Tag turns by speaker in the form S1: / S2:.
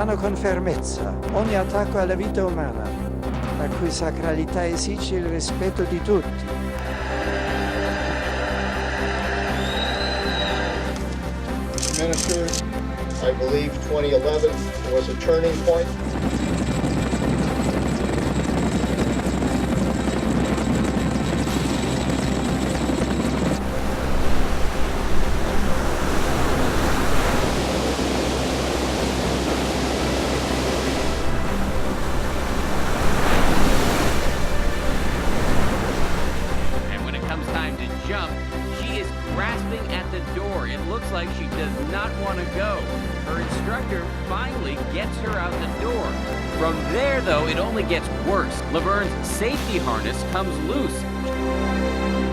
S1: Condanno con fermezza ogni attacco alla vita umana, la cui sacralità esige il rispetto di tutti.
S2: Minister, I believe 2011 was a turning point.
S3: Time to jump, she is grasping at the door. It looks like she does not want to go. Her instructor finally gets her out the door. From there, though, it only gets worse. Laverne's safety harness comes loose.